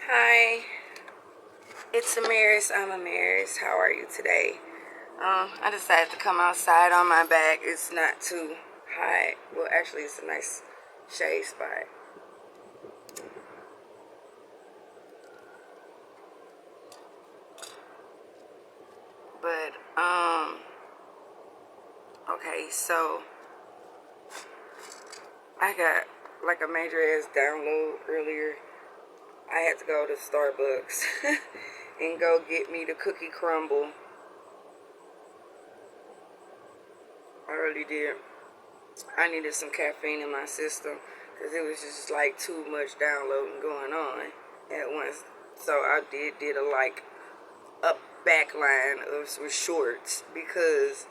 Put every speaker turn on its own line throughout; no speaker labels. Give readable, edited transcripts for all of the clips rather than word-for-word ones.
Hi, it's Amaris. I'm Amaris. How are you today? I decided to come outside on my back. It's not too hot. Well, actually, it's a nice shade spot. But, okay, so I got like a major ass download earlier. I had to go to Starbucks and go get me the cookie crumble. I really did. I needed some caffeine in my system because it was just like too much downloading going on at once. So I did a backline of some shorts because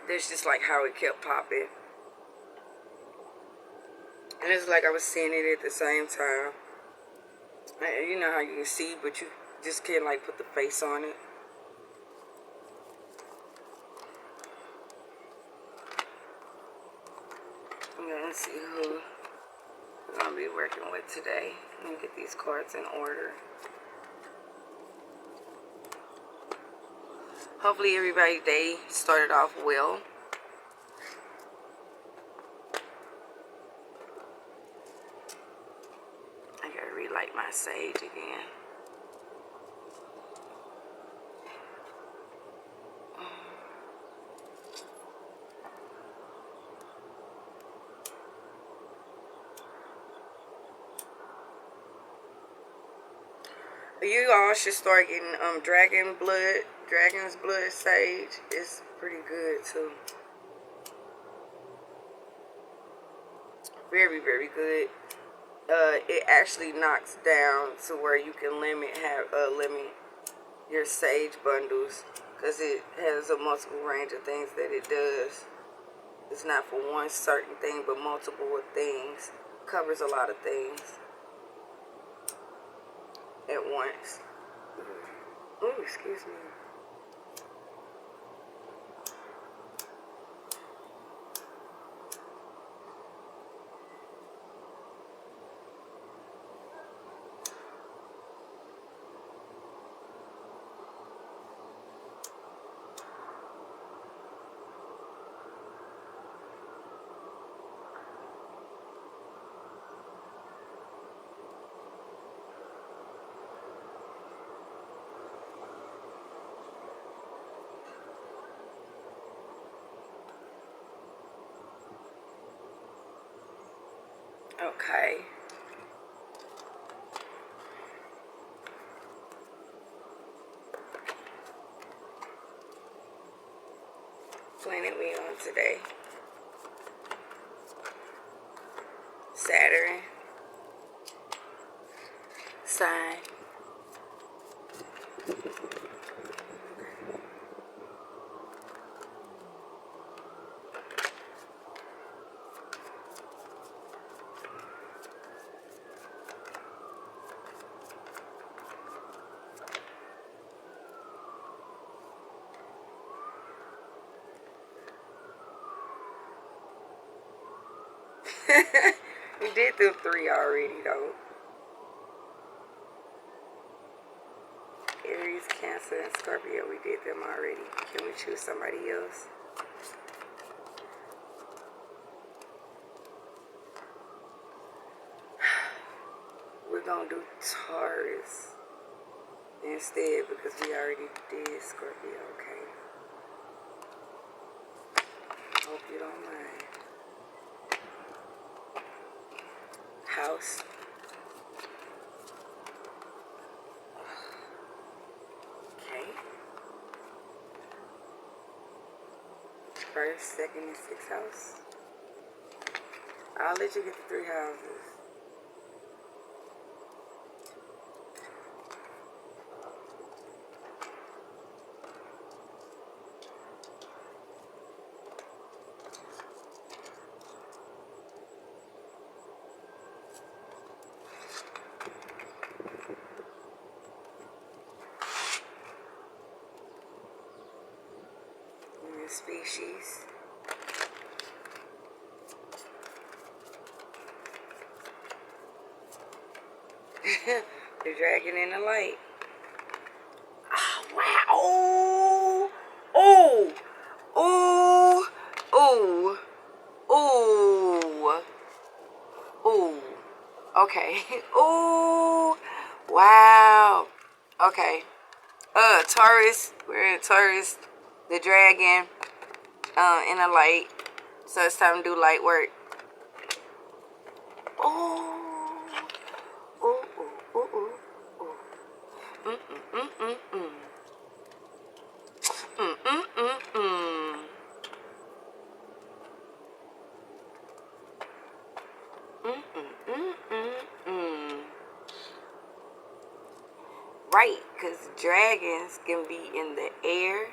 that's just like how it kept popping. And it's like I was seeing it at the same time. And you know how you can see, but you just can't like put the face on it. Let's see who we're gonna be working with today. Let me get these cards in order. Hopefully everybody's day started off well. I gotta relight my sage again. You all should start getting dragon's blood sage. It's pretty good too. Very, very good. It actually knocks down to where you can limit your sage bundles because it has a multiple range of things that it does. It's not for one certain thing, but multiple things. Covers a lot of things at once. Oh, excuse me. Okay. Planet we on today. Saturn. Sign. We did them 3 already though. Aries, Cancer, and Scorpio, we did them already. Can we choose somebody else? We're gonna do Taurus instead because we already did Scorpio, okay? Hope you don't mind. House. Okay. First, second, and sixth house. I'll let you get the 3 houses. Species. The dragon in the light. Oh, wow. Oh. Oh. Oh. Oh. Oh. Okay. Oh. Wow. Okay. Taurus. We're in Taurus. The dragon. In the light. So it's time to do light work. Oh. Oh. Oh. Oh. Oh. Oh. Mm-mm-mm-mm-mm. Mm-mm-mm-mm. Mm-mm-mm-mm-mm. Right, because dragons can be in the air,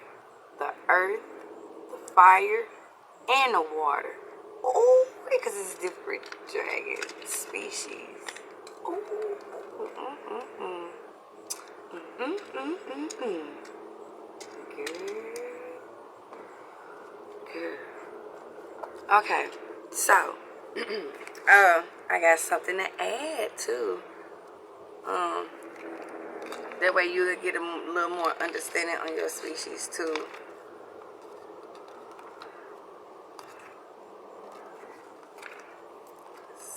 the earth, the fire, and the water. Oh, because it's different dragon species. Oh, mm-mm-mm-mm. Mm-mm-mm-mm. Good, good. Okay, so, I got something to add too. Um, that way you'll get a little more understanding on your species too.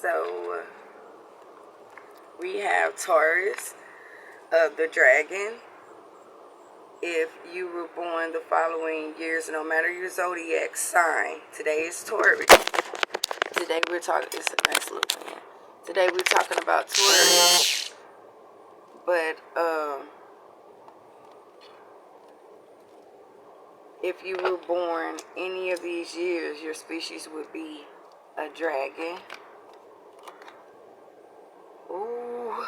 So, we have Taurus, the dragon. If you were born the following years, no matter your zodiac sign, today is Taurus. Today we're talking, it's a nice little man. Today we're talking about Taurus. But, if you were born any of these years, your species would be a dragon. Ooh.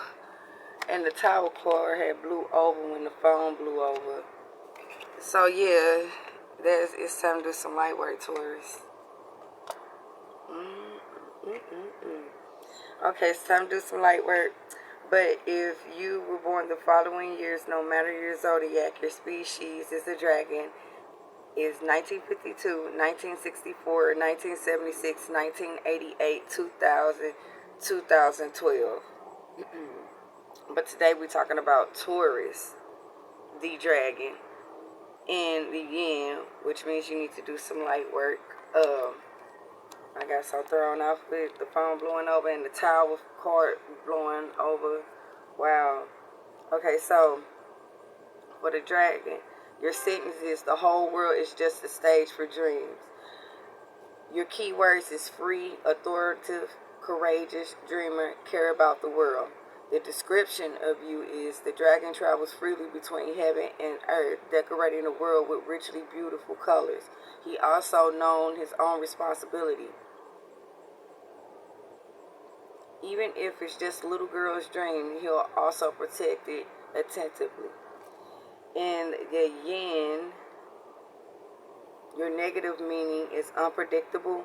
And the tower cord had blew over when the phone blew over. So yeah, it's time to do some light work, Taurus. Okay, it's time to do some light work. But if you were born the following years, no matter your zodiac, your species is a dragon. Is 1952, 1964, 1976, 1988, 2000, 2012. But today we're talking about Taurus, the dragon, and the yin, which means you need to do some light work. I got so thrown off with the phone blowing over and the tower cord blowing over. Wow. Okay, so for the dragon, your sentence is the whole world is just a stage for dreams. Your key words is free, authoritative, courageous, dreamer, care about the world. The description of you is the dragon travels freely between heaven and earth, decorating the world with richly beautiful colors. He also knows his own responsibility. Even if it's just a little girl's dream, he'll also protect it attentively. In the yin, your negative meaning is unpredictable,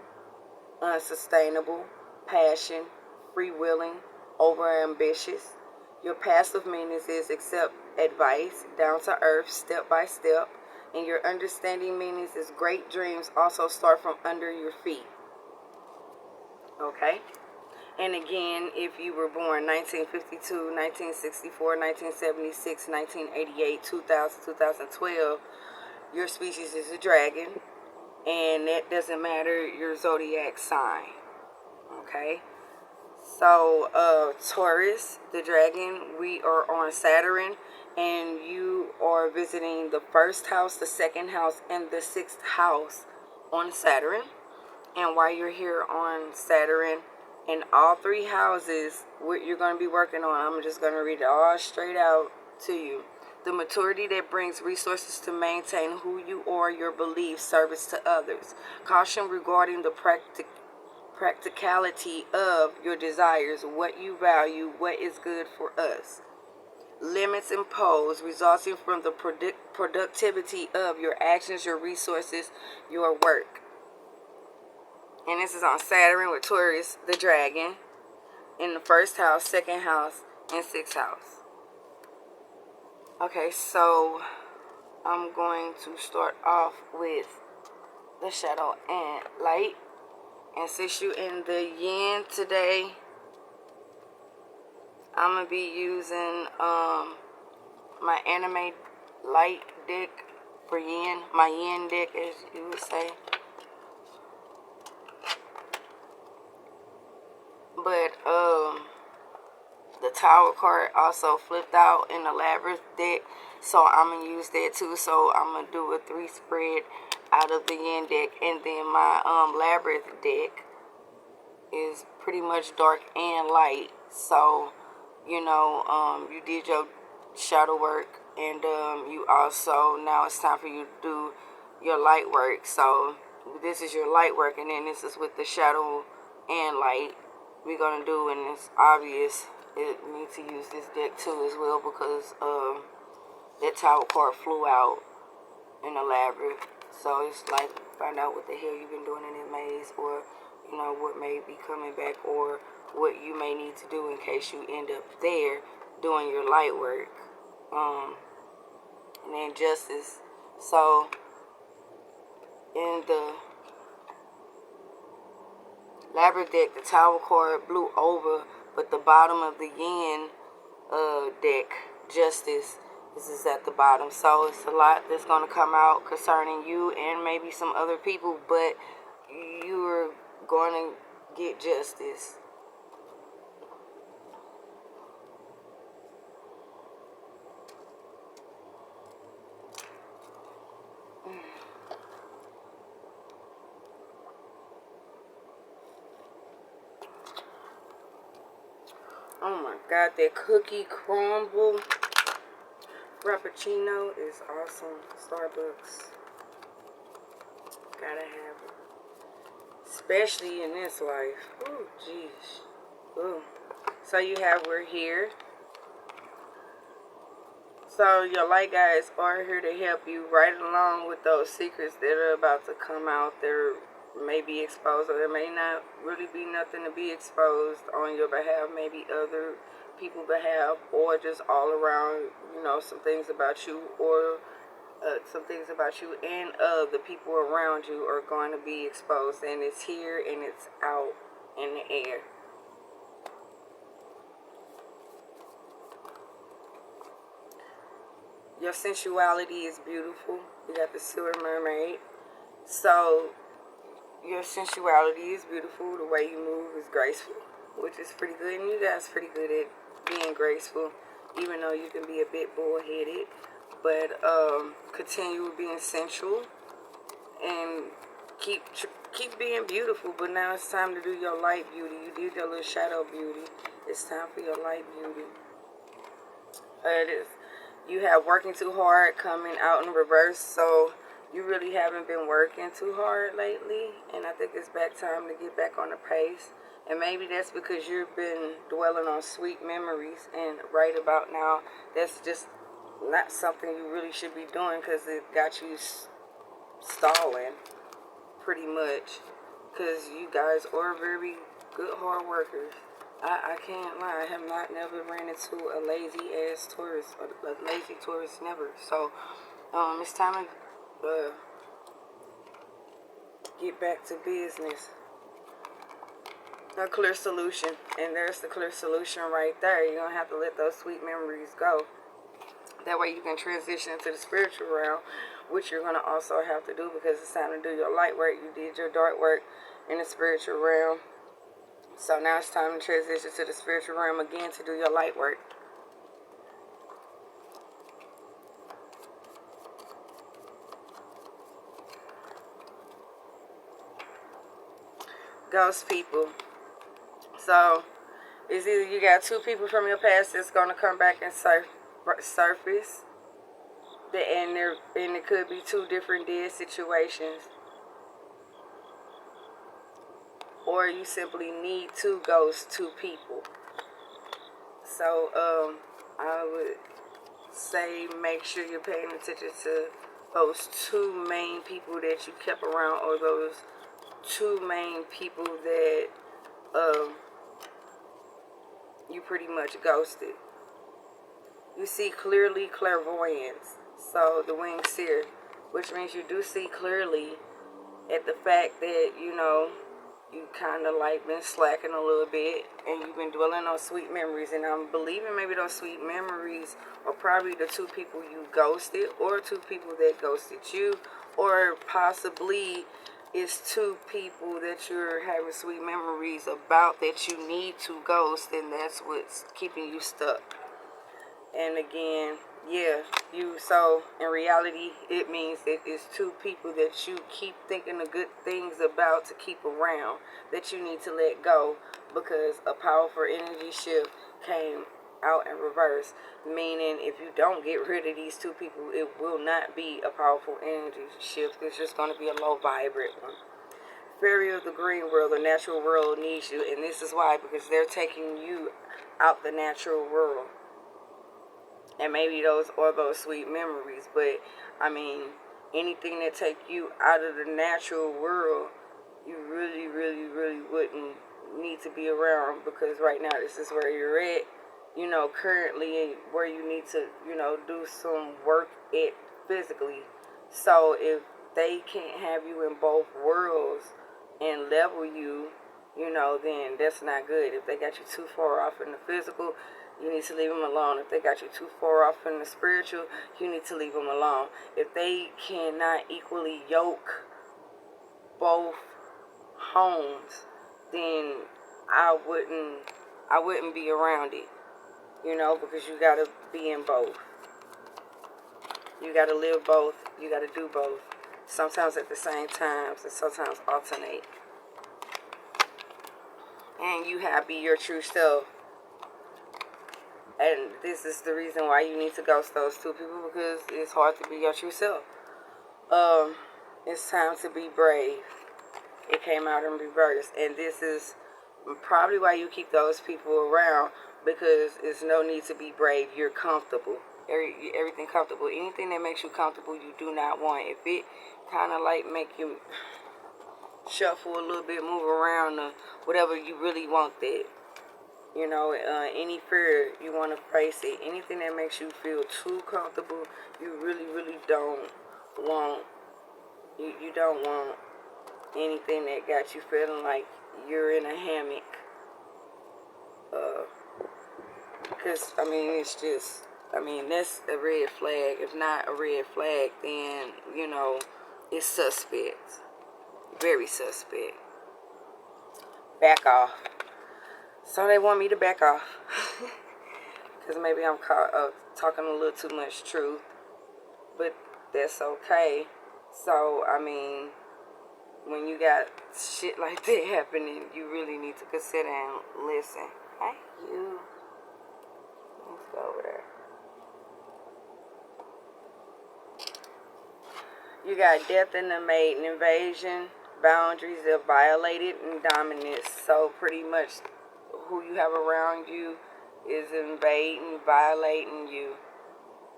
unsustainable, passion, free-willing, over-ambitious. Your passive meaning is accept advice, down to earth, step by step. And your understanding meanings is great dreams also start from under your feet. Okay? And again, if you were born 1952, 1964, 1976, 1988, 2000, 2012, your species is a dragon. And that doesn't matter your zodiac sign. Okay? So, Taurus, the dragon, we are on Saturn. And you are visiting the first house, the second house, and the sixth house on Saturn. And while you're here on Saturn, in all three houses, what you're going to be working on, I'm just going to read it all straight out to you. The maturity that brings resources to maintain who you are, your beliefs, service to others. Caution regarding the practicality of your desires, what you value, what is good for us. Limits imposed resulting from the productivity of your actions, your resources, your work. And this is on Saturn with Taurus, the dragon, in the first house, second house, and sixth house. Okay, so I'm going to start off with the shadow and light. And since you're in the yin today, I'm going to be using my anime light deck for yin, my yin deck as you would say. But the Tower card also flipped out in the Labyrinth deck, so I'm going to use that too. So I'm going to do a 3 spread out of the yin deck, and then my Labyrinth deck is pretty much dark and light. So, you know, you did your shadow work, and you also, now it's time for you to do your light work. So this is your light work, and then this is with the shadow and light we're gonna do, and it's obvious it needs to use this deck too as well, because that Tower card flew out in the Labyrinth. So it's like, find out what the hell you've been doing in that maze, or you know what may be coming back, or what you may need to do in case you end up there doing your light work. And then Justice. So in the Labyrinth deck, the Tower card blew over, but the bottom of the Yin deck, Justice, this is at the bottom. So it's a lot that's going to come out concerning you and maybe some other people, but you're going to get justice. Oh my God, that cookie crumble frappuccino is awesome. Starbucks, gotta have it, especially in this life. Ooh, jeez. Ooh. So you have, we're here. So your light guides are here to help you right along with those secrets that are about to come out. There may be exposed, or there may not really be nothing to be exposed on your behalf, maybe other people's behalf, or just all around, you know, some things about you, or some things about you and the people around you are going to be exposed, and it's here and it's out in the air. Your sensuality is beautiful. You got the Silver Mermaid. So your sensuality is beautiful. The way you move is graceful, which is pretty good. And you guys pretty good at being graceful, even though you can be a bit bullheaded. But continue being sensual and keep being beautiful. But now it's time to do your light beauty. You did your little shadow beauty. It's time for your light beauty. It is. You have working too hard coming out in reverse, so you really haven't been working too hard lately, and I think it's back time to get back on the pace. And maybe that's because you've been dwelling on sweet memories, and right about now that's just not something you really should be doing, because it got you stalling pretty much, because you guys are very good hard workers. I can't lie. I have never ran into a lazy ass tourist, a lazy tourist, never. So, it's time to get back to business. A clear solution, and there's the clear solution right there. You don't have to let those sweet memories go. That way you can transition into the spiritual realm, which you're going to also have to do, because it's time to do your light work. You did your dark work in the spiritual realm. So now it's time to transition to the spiritual realm again to do your light work. Ghost people. So it's either you got 2 people from your past that's going to come back and surface, and it could be 2 different dead situations. Or you simply need 2 ghosts, 2 people. So I would say make sure you're paying attention to those 2 main people that you kept around, or those 2 main people that you pretty much ghosted. You see clearly, clairvoyance. So the winged seer, which means you do see clearly at the fact that, you know, you kind of like been slacking a little bit, and you've been dwelling on sweet memories. And I'm believing maybe those sweet memories are probably the two people you ghosted, or two people that ghosted you, or possibly it's two people that you're having sweet memories about that you need to ghost, and that's what's keeping you stuck. And again, yeah, so in reality, it means that it's two people that you keep thinking of good things about to keep around that you need to let go, because a powerful energy shift came out in reverse. Meaning, if you don't get rid of these two people, it will not be a powerful energy shift. It's just going to be a low vibrant one. Fairy of the green world, the natural world needs you, and this is why, because they're taking you out the natural world. And maybe those are those sweet memories, but I mean, anything that take you out of the natural world, you really, really, really wouldn't need to be around, because right now this is where you're at, currently where you need to, do some work at physically. So if they can't have you in both worlds and level you, then that's not good. If they got you too far off in the physical, you need to leave them alone. If they got you too far off in the spiritual, you need to leave them alone. If they cannot equally yoke both homes, then I wouldn't be around it. Because you gotta be in both. You gotta live both. You gotta do both. Sometimes at the same times, and sometimes alternate. And you have be your true self. And this is the reason why you need to ghost those two people, because it's hard to be your true self. It's time to be brave. It came out in reverse. And this is probably why you keep those people around, because there's no need to be brave. You're comfortable. Everything comfortable. Anything that makes you comfortable, you do not want. If it kind of like make you shuffle a little bit, move around, or whatever, you really want that. Any fear, you want to face it. Anything that makes you feel too comfortable, you really, really don't want. You don't want anything that got you feeling like you're in a hammock. Because, it's just, that's a red flag. If not a red flag, then, it's suspect. Very suspect. Back off. So they want me to back off. Because maybe I'm talking a little too much truth. But that's okay. So, when you got shit like that happening, you really need to consider and listen. Hey, you. Let's go over there. You got death in the maiden, invasion, boundaries are violated, and dominance. So pretty much who you have around you is invading, violating you.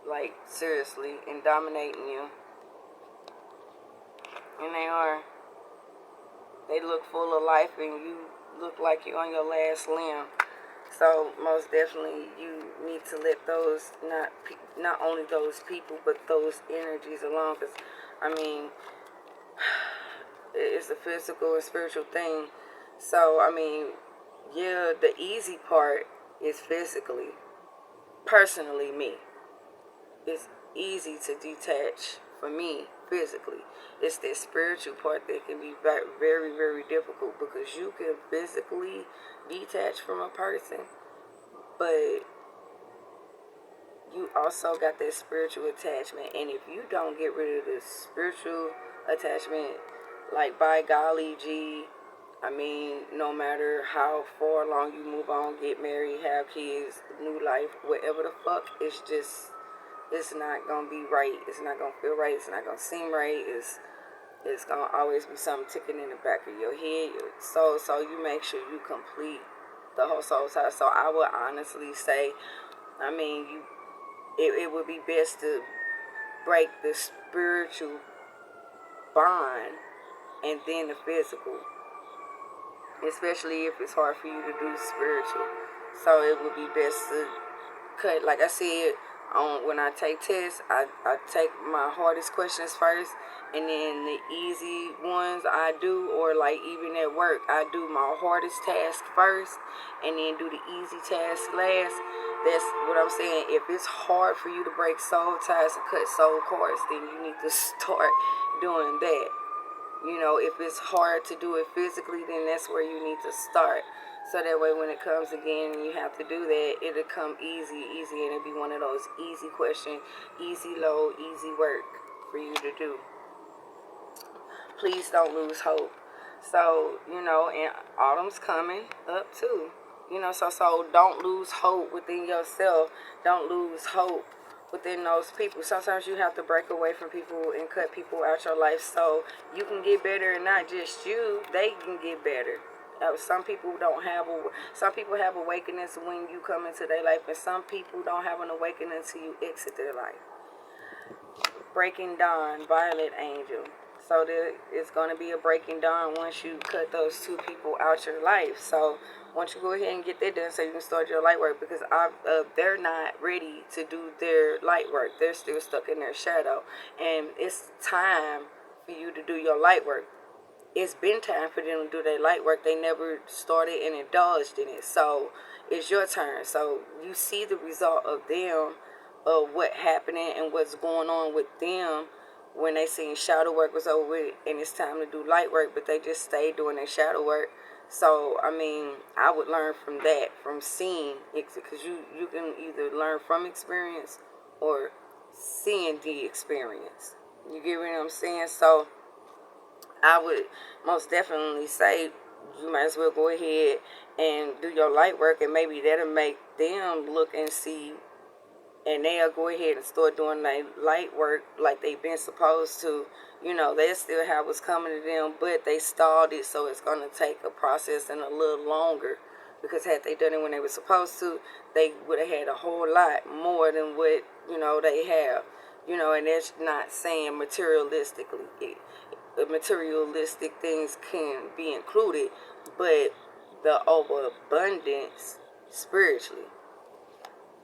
Like, seriously, and dominating you. And they are. They look full of life, and you look like you're on your last limb. So most definitely you need to let those, not only those people, but those energies alone. Because, it's a physical and spiritual thing. So, yeah, the easy part is physically. Personally, me. It's easy to detach for me physically. It's that spiritual part that can be very, very, very difficult, because you can physically detach from a person, but you also got that spiritual attachment. And if you don't get rid of the spiritual attachment, like, by golly gee, no matter how far along you move on, get married, have kids, new life, whatever the fuck, it's not gonna be right. It's not gonna feel right. It's not gonna seem right. It's gonna always be something ticking in the back of your head, your soul. So you make sure you complete the whole soul tie. So I would honestly say, it would be best to break the spiritual bond and then the physical, especially if it's hard for you to do spiritual. So it would be best to cut, like I said, when I take tests, I take my hardest questions first, and then the easy ones I do, or like even at work, I do my hardest task first, and then do the easy task last. That's what I'm saying. If it's hard for you to break soul ties and cut soul cords, then you need to start doing that. You know, if it's hard to do it physically, then that's where you need to start. So that way when it comes again and you have to do that, it'll come easy, and it'll be one of those easy questions, easy load, easy work for you to do. Please don't lose hope. So, you know, and autumn's coming up too. You know, so don't lose hope within yourself. Don't lose hope within those people. Sometimes you have to break away from people and cut people out your life so you can get better, and not just you, they can get better. Some people have awakenings when you come into their life, and some people don't have an awakening until you exit their life. Breaking dawn, violet angel. So there is going to be a breaking dawn once you cut those two people out your life. So once you go ahead and get that done so you can start your light work, because they're not ready to do their light work. They're still stuck in their shadow. And it's time for you to do your light work. It's been time for them to do their light work. They never started and indulged in it. So it's your turn. So you see the result of them, of what happening and what's going on with them when they seen shadow work was over with and it's time to do light work, but they just stayed doing their shadow work. So, I mean, I would learn from that, from seeing it, because you can either learn from experience or seeing the experience. You get what I'm saying? So, I would most definitely say you might as well go ahead and do your light work, and maybe that'll make them look and see, and they'll go ahead and start doing their light work like they've been supposed to. You know, they still have what's coming to them, but they stalled it, so it's going to take a process and a little longer. Because had they done it when they were supposed to, they would have had a whole lot more than what, you know, they have. You know, and that's not saying materialistically. Materialistic things can be included, but the overabundance spiritually.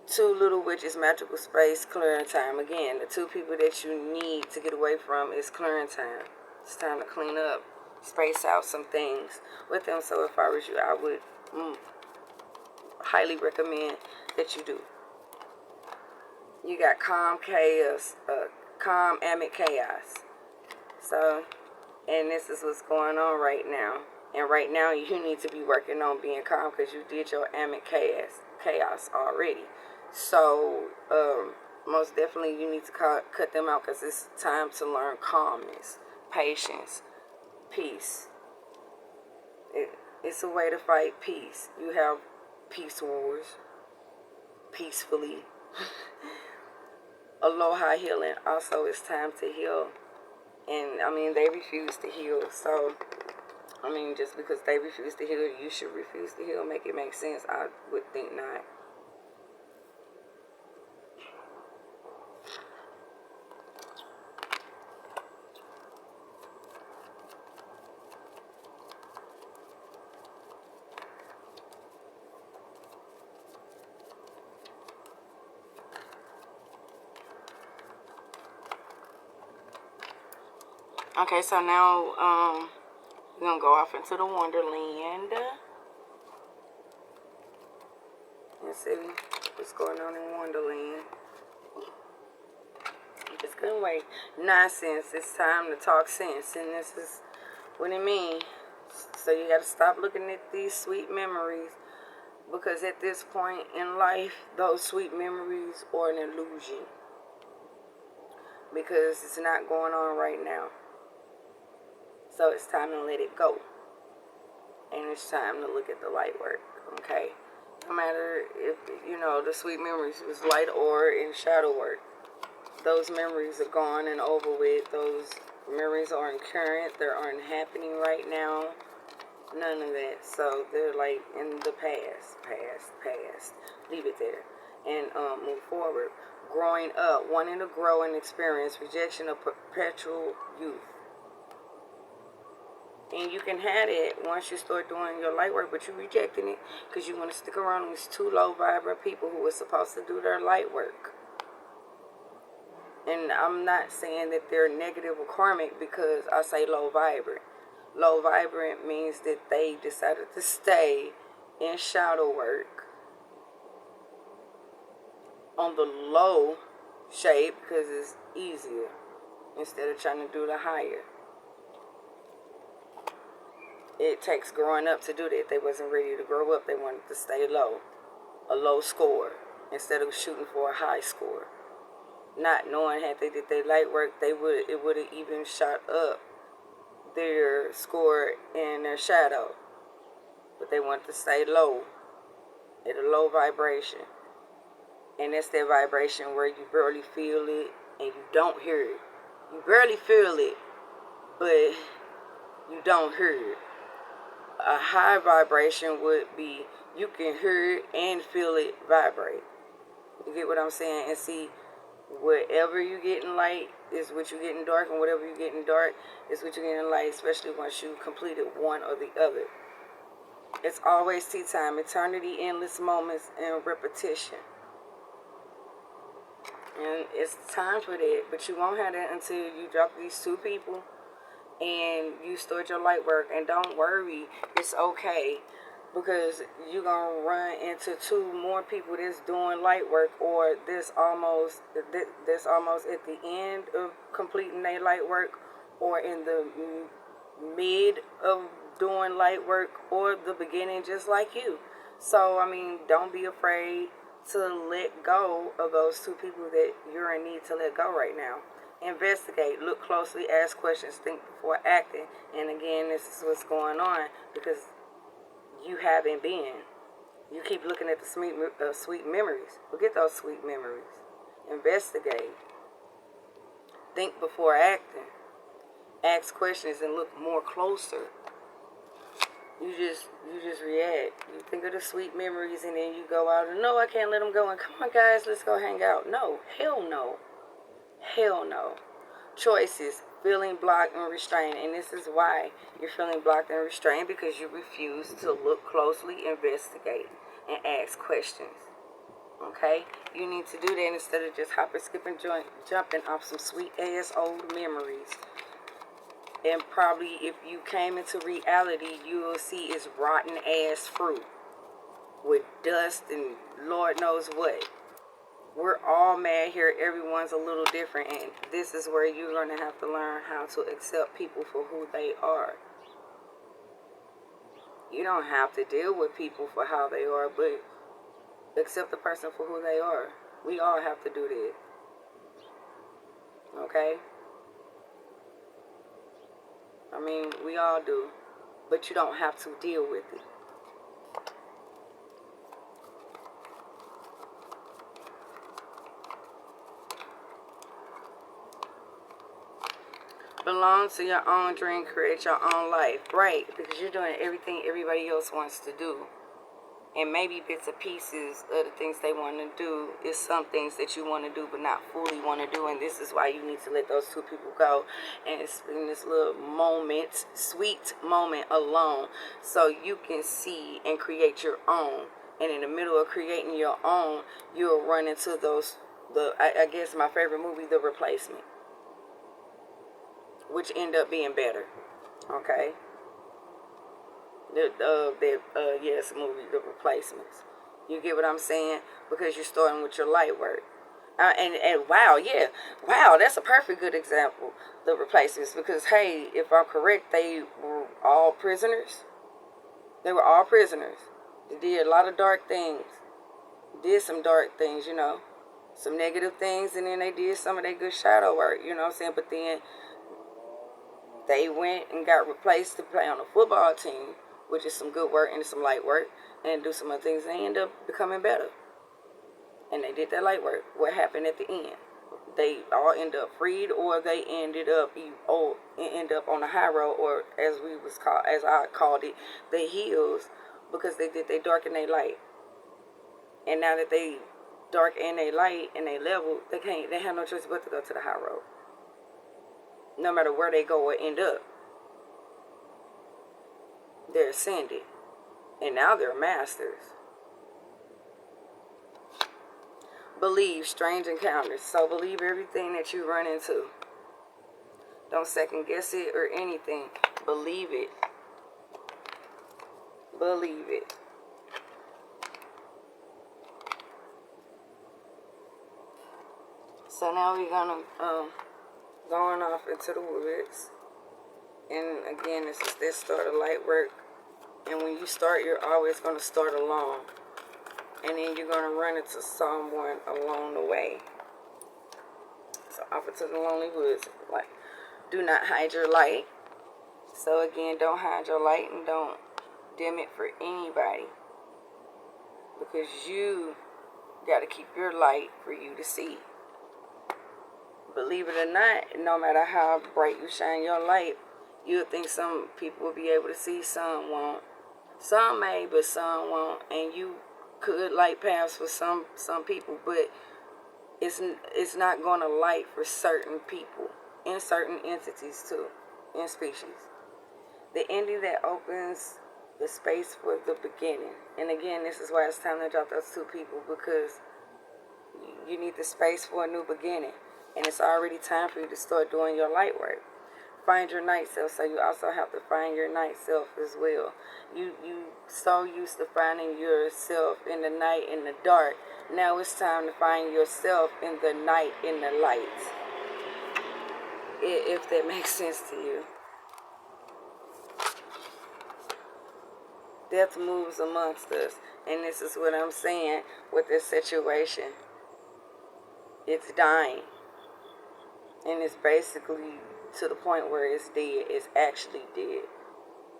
Two little witches, magical space, clearing time. Again, the two people that you need to get away from is clearing time. It's time to clean up, space out some things with them. So if I was you, I would highly recommend that you do. You got calm chaos, calm amid chaos. So, and this is what's going on right now. And right now you need to be working on being calm, because you did your amid chaos already. So, most definitely you need to cut them out, because it's time to learn calmness, patience, peace. It's a way to fight peace. You have peace wars, peacefully. Aloha healing. Also, it's time to heal. And, I mean, they refuse to heal. So, I mean, just because they refuse to heal, you should refuse to heal. Make it make sense? I would think not. Okay, so now, we're going to go off into the Wonderland. Let's see what's going on in Wonderland. I just couldn't wait. Nonsense. It's time to talk sense. And this is what it means. So you got to stop looking at these sweet memories. Because at this point in life, those sweet memories are an illusion. Because it's not going on right now. So it's time to let it go. And it's time to look at the light work, okay? No matter if, you know, the sweet memories was light or in shadow work. Those memories are gone and over with. Those memories aren't current. They aren't happening right now. None of that. So they're like in the past. Leave it there. And move forward. Growing up, wanting to grow and experience, rejection of perpetual youth. And you can have it once you start doing your light work, but you're rejecting it because you want to stick around with these two low vibrant people who are supposed to do their light work. And I'm not saying that they're negative or karmic because I say low vibrant. Low vibrant means that they decided to stay in shadow work on the low shade because it's easier instead of trying to do the higher. It takes growing up to do that. They wasn't ready to grow up. They wanted to stay low, a low score, instead of shooting for a high score. Not knowing had they did their light work, it would have even shot up their score in their shadow. But they wanted to stay low, at a low vibration. And that's that vibration where you barely feel it and you don't hear it. You barely feel it, but you don't hear it. A high vibration would be you can hear it and feel it vibrate. You get what I'm saying? And see, whatever you get in light is what you get in dark, and whatever you get in dark is what you get in light, especially once you completed one or the other. It's always tea time, eternity, endless moments, and repetition. And it's time for that, but you won't have that until you drop these two people and you start your light work. And don't worry, it's okay, because you're going to run into two more people that's doing light work, or that's almost at the end of completing their light work, or in the mid of doing light work, or the beginning, just like you. So, I mean, don't be afraid to let go of those two people that you're in need to let go right now. Investigate, look closely, ask questions, think before acting. And again, this is what's going on because you haven't been. You keep looking at the sweet memories. Forget those sweet memories. Investigate. Think before acting. Ask questions and look more closer. You just react. You think of the sweet memories and then you go out and no, I can't let them go. And come on, guys, let's go hang out. No, hell no. Hell no. Choices, feeling blocked and restrained. And this is why you're feeling blocked and restrained, because you refuse to look closely, investigate, and ask questions. Okay? You need to do that instead of just hopping, skipping, jumping off some sweet ass old memories. And probably if you came into reality, you will see it's rotten ass fruit with dust and Lord knows what. We're all mad here. Everyone's a little different, and this is where you're going to have to learn how to accept people for who they are. You don't have to deal with people for how they are, but accept the person for who they are. We all have to do that. Okay? I mean, we all do, but you don't have to deal with it. Belong to your own dream, create your own life. Right, because you're doing everything everybody else wants to do. And maybe bits and pieces of the things they want to do is some things that you want to do but not fully want to do. And this is why you need to let those two people go and spend this little moment, sweet moment alone, so you can see and create your own. And in the middle of creating your own, you'll run into those, I guess my favorite movie, The Replacement, which end up being better. Okay? Yes, movie, The Replacements. You get what I'm saying? Because you're starting with your light work. And wow, yeah. Wow, that's a perfect good example, The Replacements. Because, hey, if I'm correct, they were all prisoners. They were all prisoners. They did a lot of dark things. Did some dark things, you know. Some negative things, and then they did some of their good shadow work, you know what I'm saying? But then they went and got replaced to play on a football team, which is some good work and some light work, and do some other things. They end up becoming better. And they did that light work. What happened at the end? They all end up freed, or they ended up on the high road, or as I called it, the hills, because they did they dark and they light. And now that they dark and they light and they level, they have no choice but to go to the high road. No matter where they go or end up, they're ascended. And now they're masters. believe strange encounters. So believe everything that you run into. Don't second guess it or anything. Believe it. Believe it. So now we're gonna going off into the woods. And again, this is this start of light work. And when you start, you're always gonna start alone. And then you're gonna run into someone along the way. So off into the lonely woods. Like, do not hide your light. So again, don't hide your light and don't dim it for anybody. Because you got to keep your light for you to see. Believe it or not, no matter how bright you shine your light, you'll think some people will be able to see, some won't. Some may, but some won't. And you could light paths for some people, but it's not going to light for certain people and certain entities too, and species. The ending that opens the space for the beginning. And again, this is why it's time to drop those two people, because you need the space for a new beginning. And it's already time for you to start doing your light work. Find your night self, so you also have to find your night self as well. You so used to finding yourself in the night, in the dark. Now it's time to find yourself in the night, in the light. If that makes sense to you. Death moves amongst us. And this is what I'm saying with this situation. It's dying. And it's basically to the point where it's dead. It's actually dead.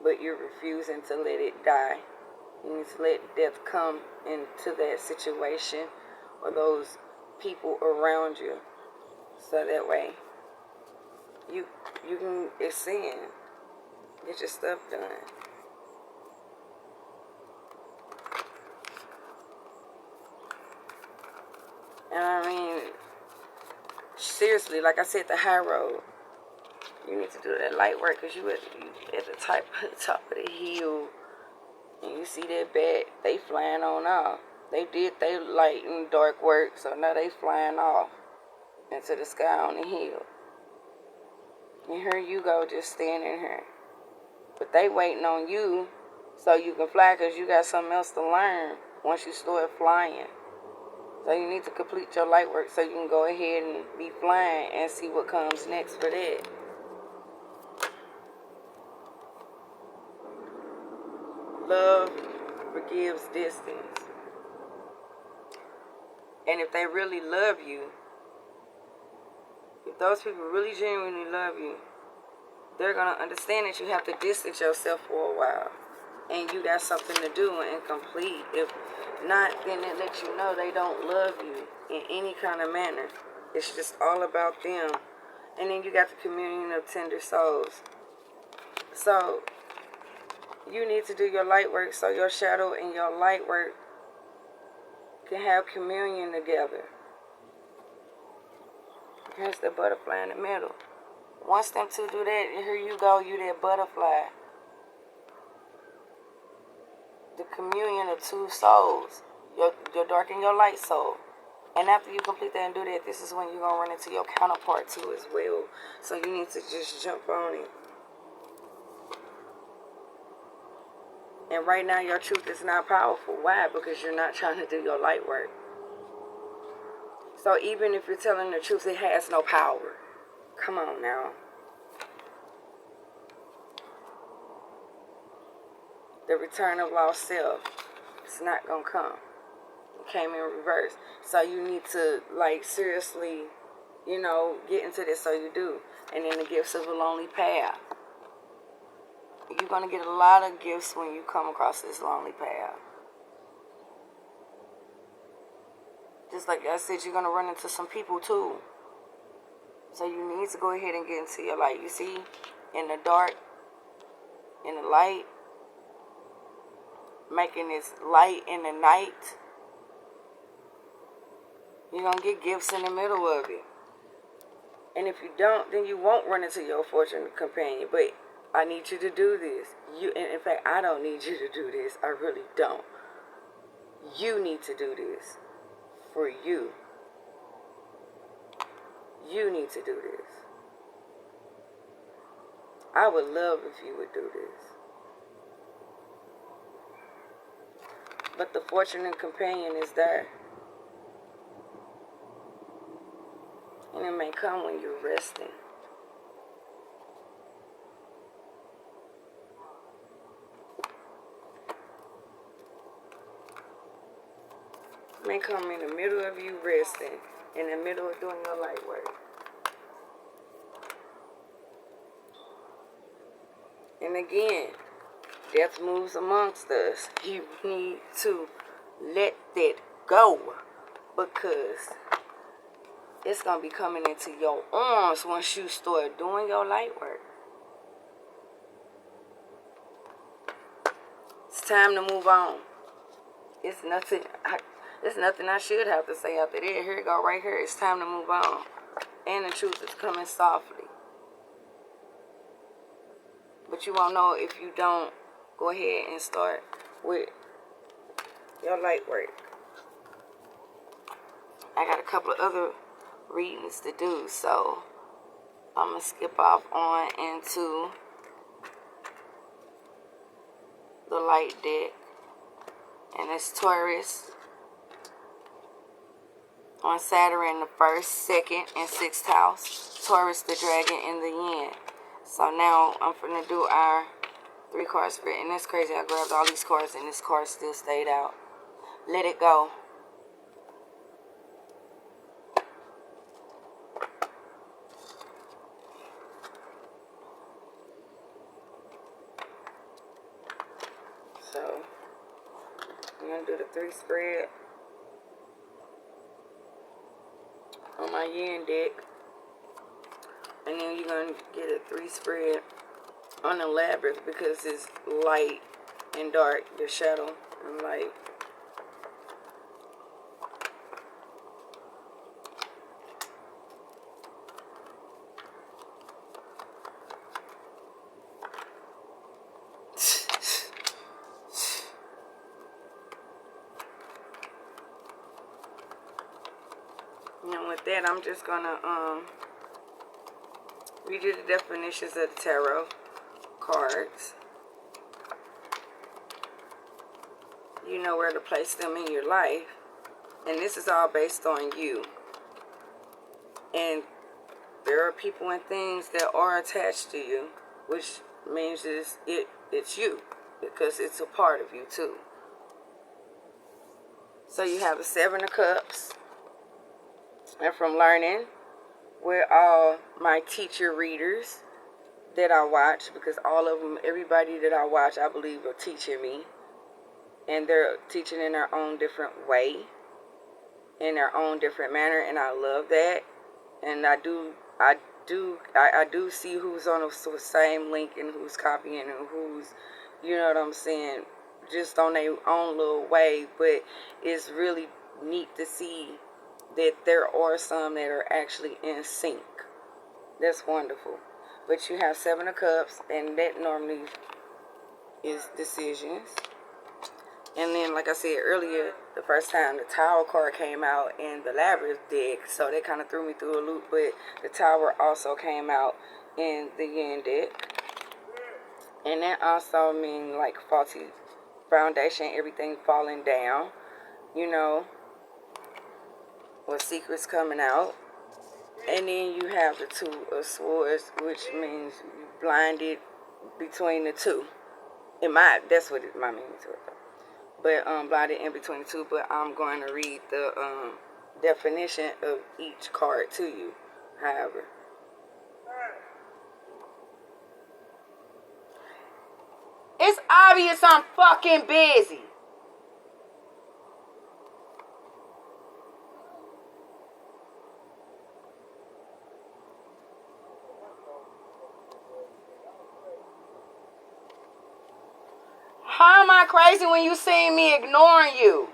But you're refusing to let it die. You need to let death come into that situation or those people around you. So that way you can ascend. Get your stuff done. And I mean, seriously, like I said, the high road. You need to do that light work because you at the top of the hill. And you see that bat, they flying on off. They did they light and dark work, so now they flying off into the sky on the hill. And here you go, just standing here. But they waiting on you so you can fly because you got something else to learn once you start flying. So you need to complete your light work so you can go ahead and be flying and see what comes next for that. Love forgives distance. And if they really love you, if those people really genuinely love you, they're going to understand that you have to distance yourself for a while. And you got something to do and complete. If not, then they let you know they don't love you in any kind of manner. It's just all about them. And then you got the communion of tender souls. So you need to do your light work so your shadow and your light work can have communion together. Here's the butterfly in the middle. Once them two do that, here you go, you that butterfly. The communion of two souls, your dark and your light soul. And after you complete that and do that, this is when you're going to run into your counterpart too as well. So you need to just jump on it. And right now your truth is not powerful. Why? Because you're not trying to do your light work. So even if you're telling the truth, it has no power. Come on now. The return of lost self, it's not going to come. It came in reverse. So you need to, like, seriously, get into this, so you do. And then the gifts of a lonely path. You're going to get a lot of gifts when you come across this lonely path. Just like I said, you're going to run into some people too. So you need to go ahead and get into your light. You see, in the dark, in the light, making this light in the night, you're going to get gifts in the middle of it. And if you don't, then you won't run into your fortunate companion. But I need you to do this. In fact, I don't need you to do this. I really don't. You need to do this for you. You need to do this. I would love if you would do this. But the fortunate companion is there. And it may come when you're resting. It may come in the middle of you resting, in the middle of doing your light work. And again, death moves amongst us. You need to let that go, because it's going to be coming into your arms once you start doing your light work. It's time to move on. It's nothing I should have to say after that. Here it go right here. It's time to move on. And the truth is coming softly. But you won't know if you don't go ahead and start with your light work. I got a couple of other readings to do, so I'm going to skip off on into the light deck. And it's Taurus on Saturn in the 1st, 2nd, and 6th house. Taurus, the dragon, and the yin. So now I'm finna do our 3 card spread. And that's crazy. I grabbed all these cards and this card still stayed out. Let it go. So I'm gonna do the 3 spread on my yin deck. And then you're gonna get a 3 spread on the labyrinth, because it's light and dark, the shadow and light. And with that, I'm just gonna read you the definitions of the tarot cards. You know where to place them in your life. And this is all based on you. And there are people and things that are attached to you, which means it's you, because it's a part of you too. So you have the 7 of Cups. And from learning with all my teacher readers that I watch, because all of them, everybody that I watch, I believe are teaching me. And they're teaching in their own different way, in their own different manner, and I love that. And I do see who's on the same link and who's copying and who's, you know what I'm saying, just on their own little way. But it's really neat to see that there are some that are actually in sync. That's wonderful. But you have 7 of Cups, and that normally is decisions. And then, like I said earlier, the first time the Tower card came out in the Labyrinth deck, so that kind of threw me through a loop. But the Tower also came out in the Yin deck. And that also means like faulty foundation, everything falling down, you know, or secrets coming out. And then you have the 2 of Swords, which means you blinded between the two. That's what my meaning to it. But blinded in between the two. But I'm going to read the definition of each card to you. However, it's obvious I'm fucking busy. How am I crazy when you see me ignoring you?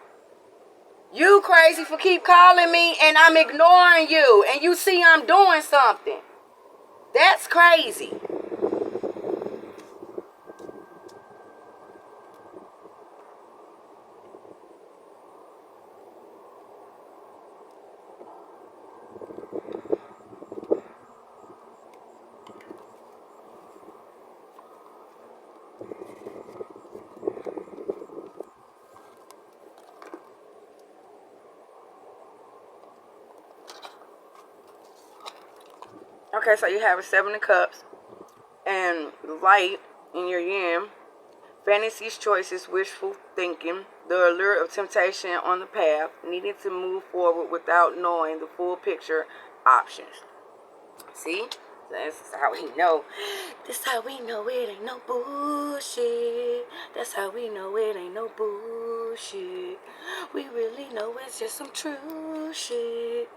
You crazy for keep calling me and I'm ignoring you, and you see I'm doing something. That's crazy. Okay, so you have a 7 of Cups and light in your yin. Fantasies, choices, wishful thinking, the allure of temptation on the path, needing to move forward without knowing the full picture, options. See? That's how we know. This how we know it ain't no bullshit. That's how we know it ain't no bullshit. We really know it's just some true shit.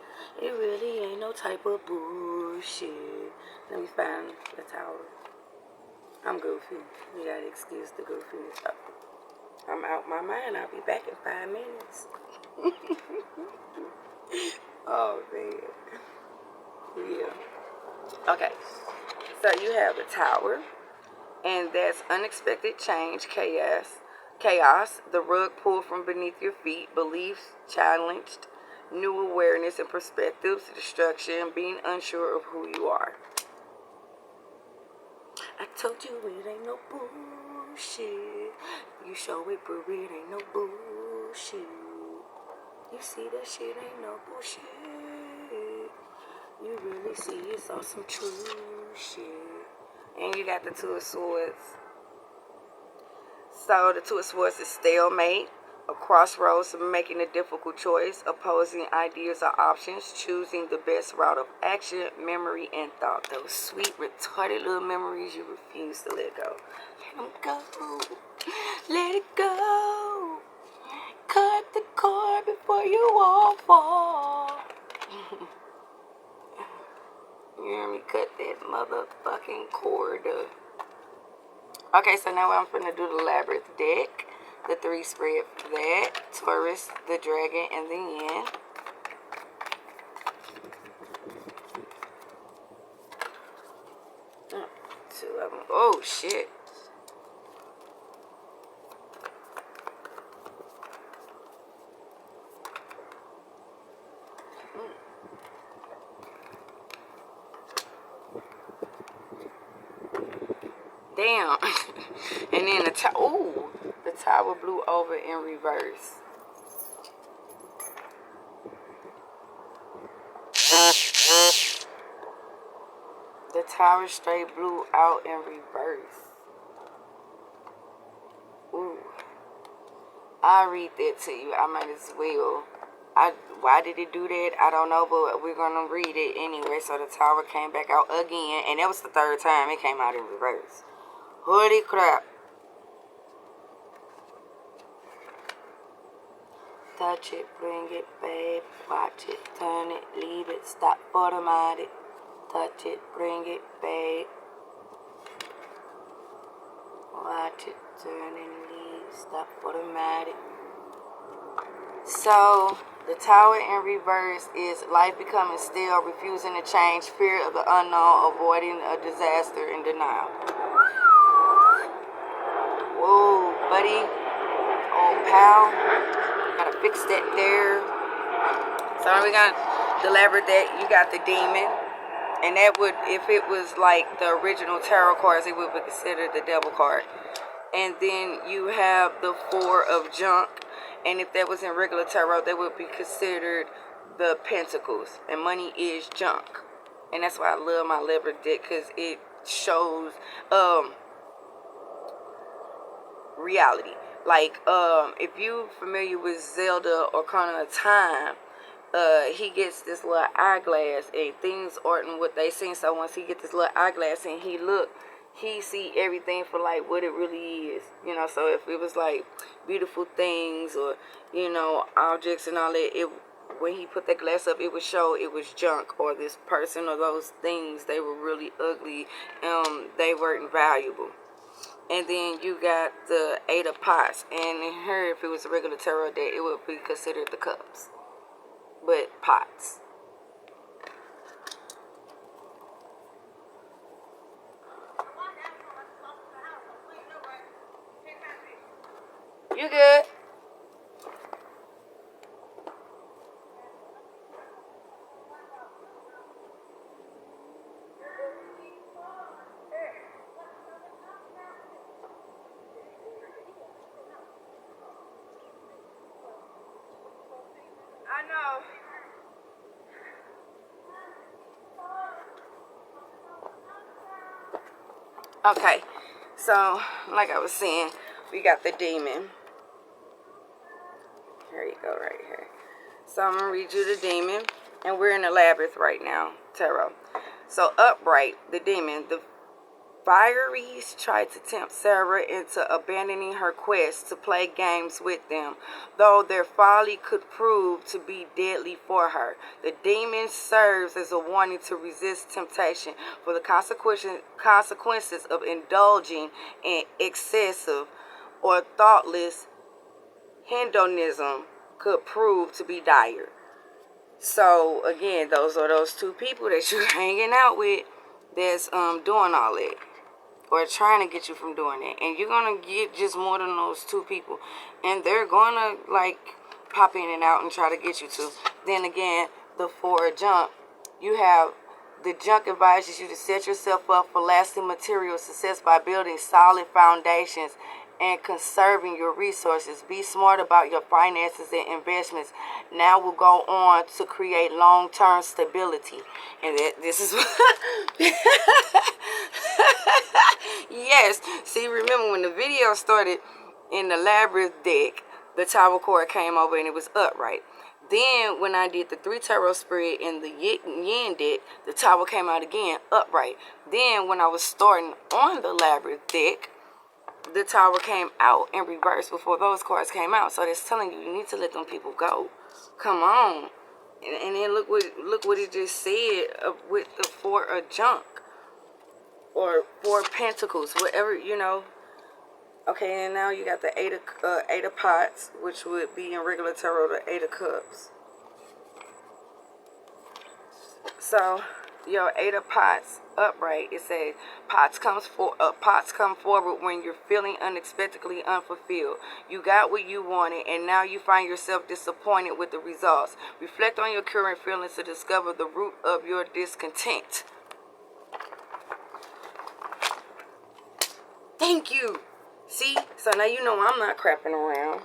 It really ain't no type of bullshit. Let me find the tower. I'm goofy. You gotta excuse the goofiness. I'm out my mind. I'll be back in 5 minutes. Oh, man. Yeah. Okay. So you have the Tower, and that's unexpected change, chaos, the rug pulled from beneath your feet, beliefs challenged, new awareness and perspectives, destruction, being unsure of who you are. I told you it ain't no bullshit. You show it, but it ain't no bullshit. You see that shit ain't no bullshit. You really see it's all some true shit. And you got the Two of Swords. So the Two of Swords is stalemate, a crossroads of making a difficult choice, opposing ideas or options, choosing the best route of action, memory, and thought. Those sweet, retarded little memories you refuse to let go. Let them go. Let it go. Cut the cord before you all fall. You hear me? Cut that motherfucking cord. Okay, so now I'm finna do the Labyrinth deck. The 3 spread for that. Taurus, the Dragon, and the Yin. Two of them. Oh, shit. Damn. And then the tower blew over in reverse. The tower straight blew out in reverse. Ooh. I'll read that to you. I might as well. Why did it do that? I don't know, but we're going to read it anyway. So the tower came back out again, and that was the 3rd time it came out in reverse. Holy crap. Touch it, bring it, babe. Watch it, turn it, leave it, stop, automatic. Touch it, bring it, babe. Watch it, turn and leave, stop, automatic. So, the tower in reverse is life becoming still, refusing to change, fear of the unknown, avoiding a disaster, and denial. Whoa, buddy. Oh, pal. Gotta fix that there. So, we got the Labyrinth deck. You got the Demon. And that would, if it was like the original tarot cards, it would be considered the Devil card. And then you have the 4 of Junk. And if that was in regular tarot, that would be considered the Pentacles. And money is junk. And that's why I love my Labyrinth deck, because it shows reality. Like, if you familiar with Zelda Ocarina of Time, he gets this little eyeglass, and things aren't what they seem. So once he gets this little eyeglass and he see everything for like what it really is, you know. So if it was like beautiful things or, you know, objects and all that, it, when he put that glass up, it would show it was junk, or this person or those things, they were really ugly, they weren't valuable. And then you got the 8 of Pots, and in her, if it was a regular tarot deck, it would be considered the Cups, but pots. You good? I know. Okay, so like I was saying, we got the demon. Here you go, right here. So I'm gonna read you the demon, and we're in the labyrinth right now, tarot. So upright, the demon, the Fieries tried to tempt Sarah into abandoning her quest to play games with them, though their folly could prove to be deadly for her. The demon serves as a warning to resist temptation, for the consequences of indulging in excessive or thoughtless hedonism could prove to be dire. So again, those are those two people that you're hanging out with that's doing all that, or trying to get you from doing it. And you're going to get just more than those two people. And they're going to, like, pop in and out and try to get you to. Then again, the four junk, you have the junk advises you to set yourself up for lasting material success by building solid foundations and conserving your resources. Be smart about your finances and investments. Now we'll go on to create long-term stability. And this is yes. See, remember when the video started in the labyrinth deck, the Tower card came over and it was upright. Then when I did the 3 tarot spread in the yin deck, the Tower came out again upright. Then when I was starting on the labyrinth deck, the Tower came out in reverse before those cards came out. So that's telling you, you need to let them people go. Come on. And then look what it just said with the 4 of junk. Or 4 pentacles, whatever, you know. Okay, and now you got the eight of pots, which would be in regular tarot the 8 of cups. So your 8 of pots upright, it says pots come forward when you're feeling unexpectedly unfulfilled. You got what you wanted, and now you find yourself disappointed with the results. Reflect on your current feelings to discover the root of your discontent. Thank you. See? So now you know I'm not crapping around.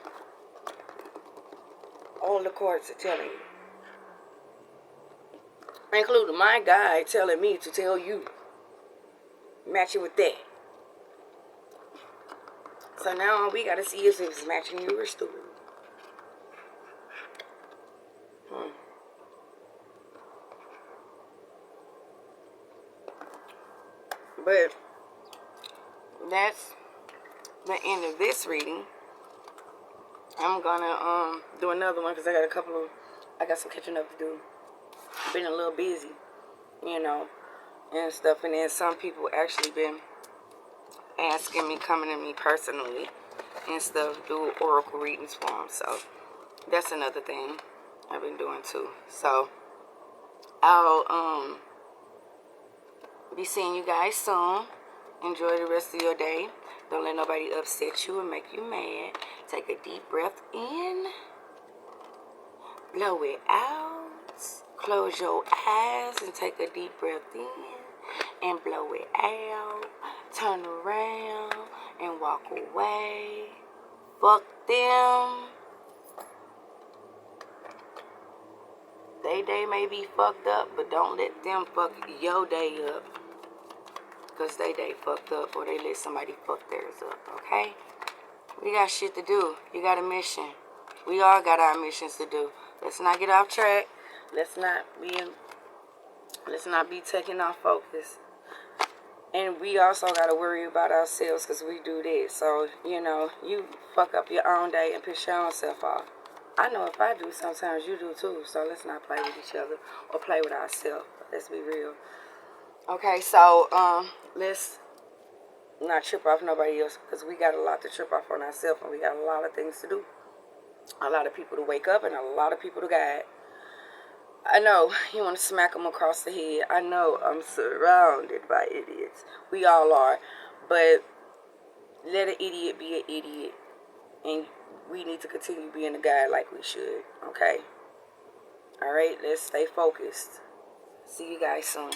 All the cards are telling you. Including my guy telling me to tell you. Matching with that. So now all we gotta see is if it's matching your story. But that's the end of this reading. I'm gonna do another one because I got some catching up to do. Been a little busy, you know, and stuff. And then some people actually been asking me, coming to me personally and stuff, do oracle readings for them. So that's another thing I've been doing too. So I'll be seeing you guys soon. Enjoy the rest of your day. Don't let nobody upset you and make you mad. Take a deep breath in. Blow it out. Close your eyes and take a deep breath in. And blow it out. Turn around and walk away. Fuck them. They day may be fucked up, but don't let them fuck your day up. Because they fucked up, or they let somebody fuck theirs up, okay? We got shit to do. You got a mission. We all got our missions to do. Let's not get off track. Let's not be taking off focus. And we also got to worry about ourselves because we do this. So, you know, you fuck up your own day and piss your own self off. I know if I do, sometimes you do too. So let's not play with each other or play with ourselves. Let's be real. Okay, so let's not trip off nobody else because we got a lot to trip off on ourselves and we got a lot of things to do. A lot of people to wake up and a lot of people to guide. I know you want to smack them across the head. I know I'm surrounded by idiots. We all are. But let an idiot be an idiot. And we need to continue being a guide like we should. Okay? Alright, let's stay focused. See you guys soon.